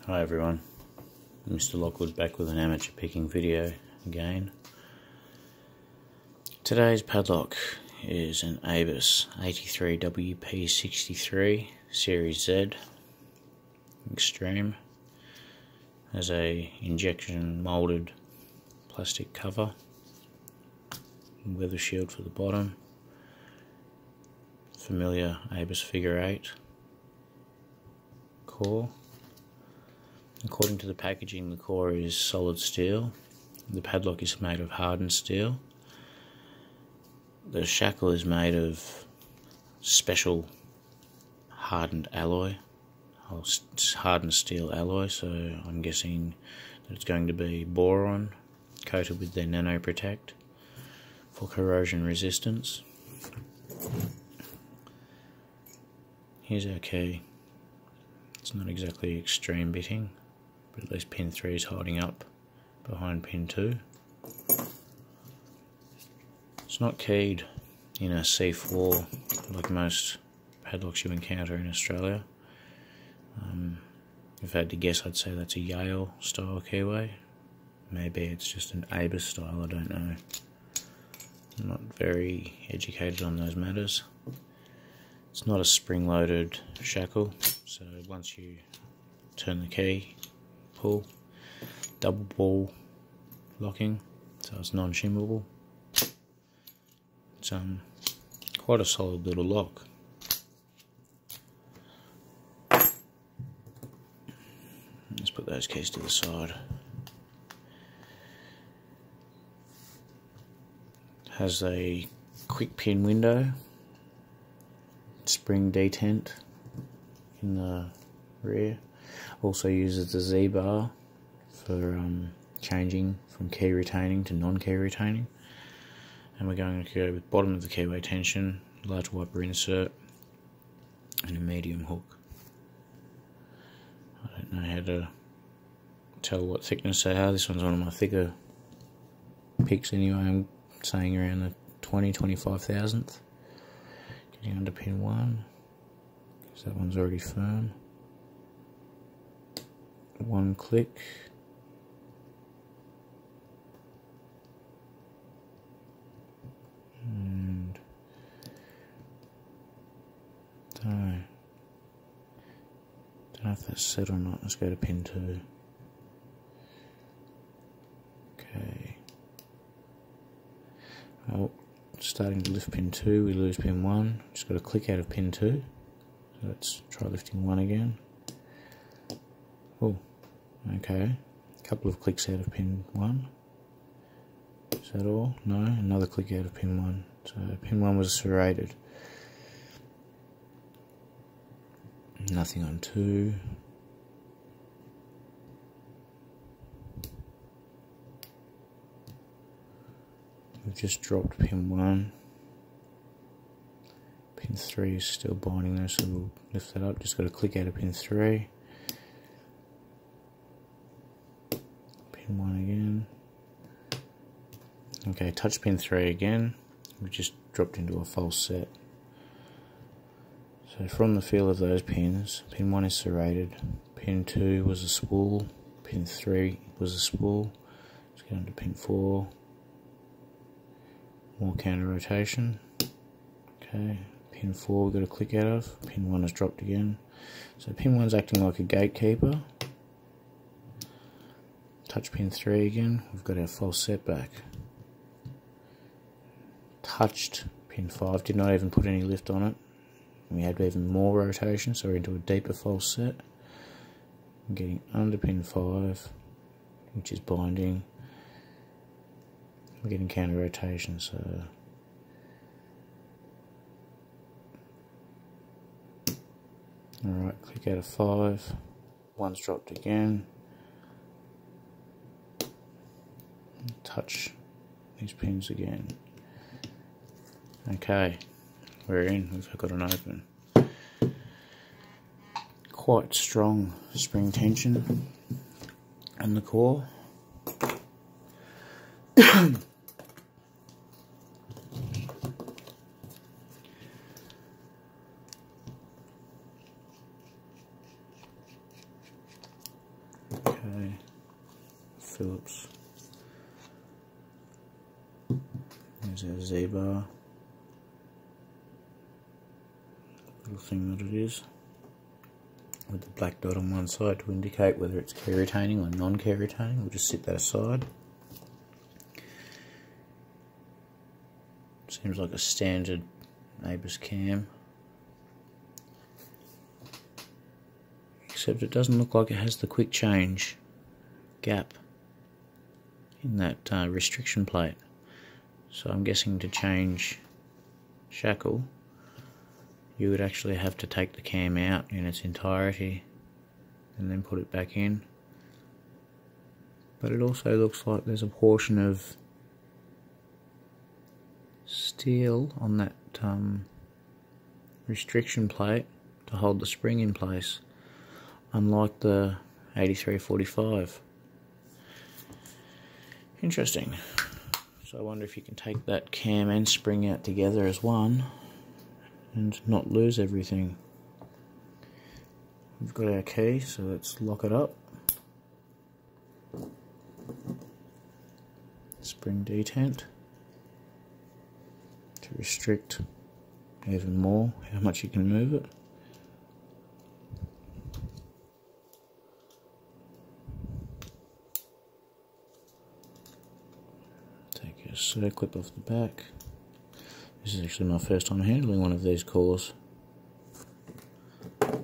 Hi everyone, Mr. Lockwood back with an amateur picking video again. Today's padlock is an Abus 83WP63 Series Z Extreme. Has a injection moulded plastic cover, weather shield for the bottom, familiar Abus figure 8 core. According to the packaging, the core is solid steel. The padlock is made of hardened steel. The shackle is made of special hardened alloy, hardened steel alloy, so I'm guessing that it's going to be boron coated with their nano protect for corrosion resistance. Here's our key. It's not exactly extreme bitting, but at least pin 3 is holding up behind pin 2. It's not keyed in a C4 like most padlocks you encounter in Australia. If I had to guess, I'd say that's a Yale style keyway. Maybe it's just an Abus style, I don't know. I'm not very educated on those matters. It's not a spring-loaded shackle, so once you turn the key, pull, double ball locking, so it's non-shimmable. It's quite a solid little lock. Let's put those keys to the side. Has a quick pin window, spring detent in the rear. Also uses the Z-bar for changing from key retaining to non-key retaining. And we're going to go with bottom of the keyway tension, large wiper insert, and a medium hook. I don't know how to tell what thickness they are. This one's one of my thicker picks anyway. I'm saying around the 25 thousandth. Getting under pin 1, because that one's already firm. One click. And don't know if that's set or not. Let's go to pin 2. Okay. Well, starting to lift pin 2, we lose pin 1. Just got to click out of pin 2. So let's try lifting 1 again. Oh, okay. A couple of clicks out of pin 1. Is that all? No, another click out of pin 1. So pin 1 was serrated. Nothing on 2. We've just dropped pin 1. Pin 3 is still binding there, so we'll lift that up. Just got to click out of pin 3. Pin 1 again. Okay, touch pin 3 again. We've just dropped into a false set. So from the feel of those pins, pin 1 is serrated, pin 2 was a spool, pin 3 was a spool. Let's get on to pin 4. More counter rotation. Okay, pin 4 we've got to click out of. Pin 1 has dropped again. So pin 1's acting like a gatekeeper. Touch pin 3 again. We've got our false set back. Touched pin 5. Did not even put any lift on it. We had even more rotation, so we're into a deeper false set. I'm getting under pin 5, which is binding. We're getting counter rotation, so alright, click out of 5, 1's dropped again, touch these pins again. Okay, we're in, we've got an open. Quite strong spring tension on the core. Okay, Phillips. There's our Z-bar. Little thing that it is, with the black dot on one side to indicate whether it's care retaining or non-care retaining. We'll just sit that aside. Seems like a standard ABUS cam, except it doesn't look like it has the quick change gap in that restriction plate. So I'm guessing to change shackle, you would actually have to take the cam out in its entirety and then put it back in. But it also looks like there's a portion of steel on that restriction plate to hold the spring in place, unlike the 8345. Interesting. So I wonder if you can take that cam and spring out together as one and not lose everything. We've got our key, so let's lock it up. Spring detent to restrict even more how much you can move it. Take a circlip off the back. This is actually my first time handling one of these cores. A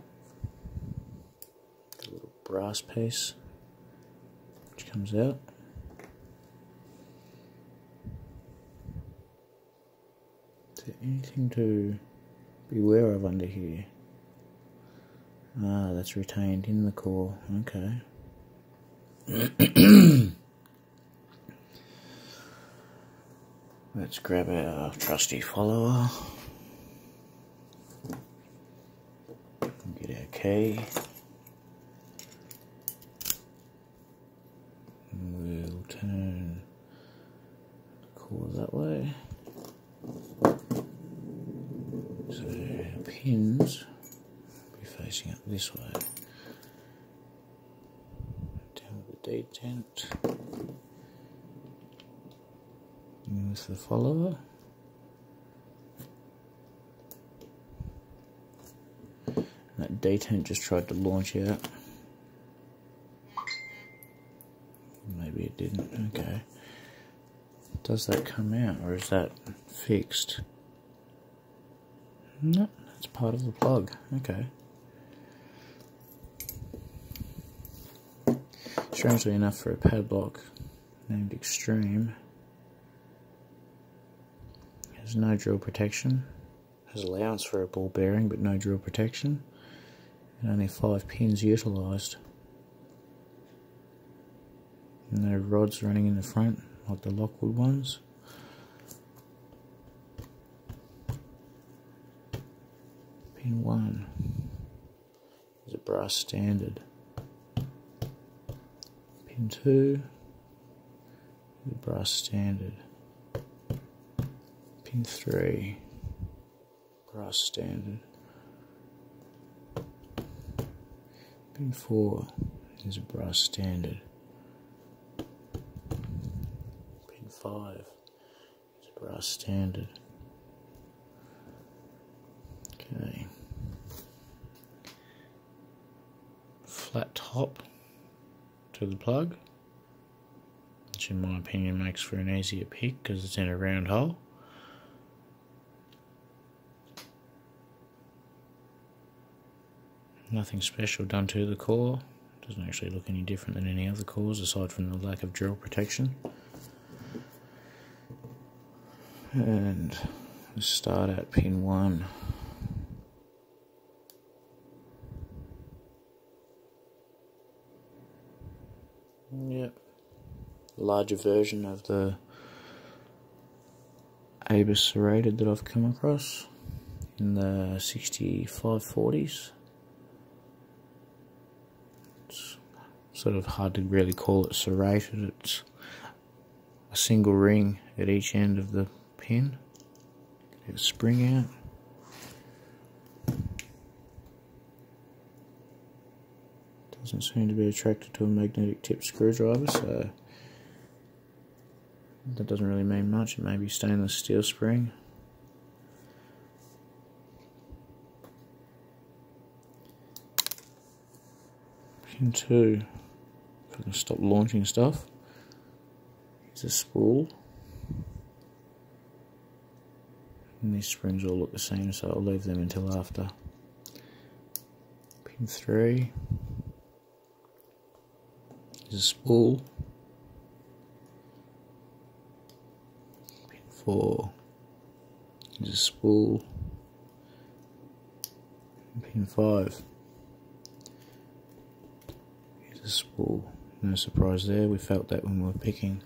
little brass piece which comes out. Is there anything to beware of under here? Ah, that's retained in the core. Okay. Let's grab our trusty follower. Get our key. And we'll turn the core that way. So our pins will be facing up this way. Down with the detent. With the follower. That detent just tried to launch out. Maybe it didn't. Okay. Does that come out, or is that fixed? No, that's part of the plug. Okay. Strangely enough, for a padlock named Extreme, has no drill protection. Has allowance for a ball bearing, but no drill protection. And only 5 pins utilised. And no rods running in the front, like the Lockwood ones. Pin 1 is a brass standard. Pin 2 is a brass standard. Pin 3, brass standard. Pin 4 is a brass standard. Pin 5 is a brass standard. Okay. Flat top to the plug, which in my opinion makes for an easier pick because it's in a round hole. Nothing special done to the core. Doesn't actually look any different than any other cores aside from the lack of drill protection. And let's start at pin 1. Yep. Larger version of the ABUS serrated that I've come across in the 6540s. It's sort of hard to really call it serrated. It's a single ring at each end of the pin. Get a spring out. Does Doesn't seem to be attracted to a magnetic tip screwdriver, so that doesn't really mean much. It may be stainless steel spring. Pin 2, if I can stop launching stuff. Here's a spool. And these springs all look the same, so I'll leave them until after. Pin 3. Here's a spool. Pin 4. Here's a spool. And pin 5. Here's a spool. No surprise there, we felt that when we were picking.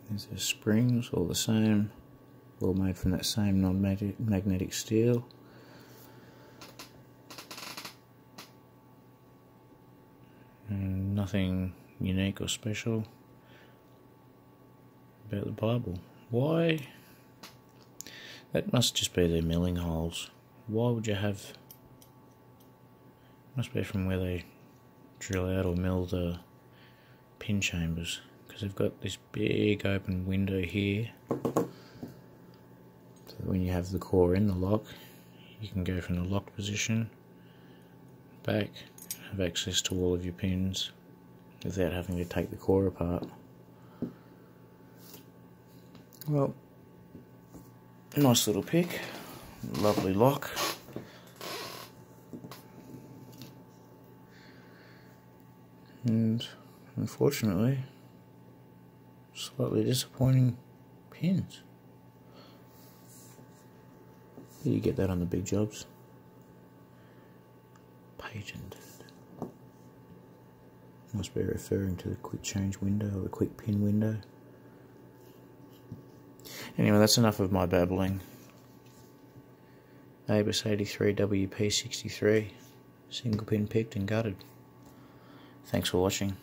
There's the springs, all the same, all made from that same non-magnetic steel. And nothing unique or special about the Bible. Why? That must just be their milling holes. Why would you have... Must be from where they drill out or mill the pin chambers. Because they've got this big open window here, so that when you have the core in the lock, you can go from the locked position back, have access to all of your pins without having to take the core apart. Well, nice little pick, lovely lock. And unfortunately, slightly disappointing pins. You get that on the big jobs. Patented. Must be referring to the quick change window or the quick pin window. Anyway, that's enough of my babbling. ABUS 83 WP63, single pin picked and gutted. Thanks for watching.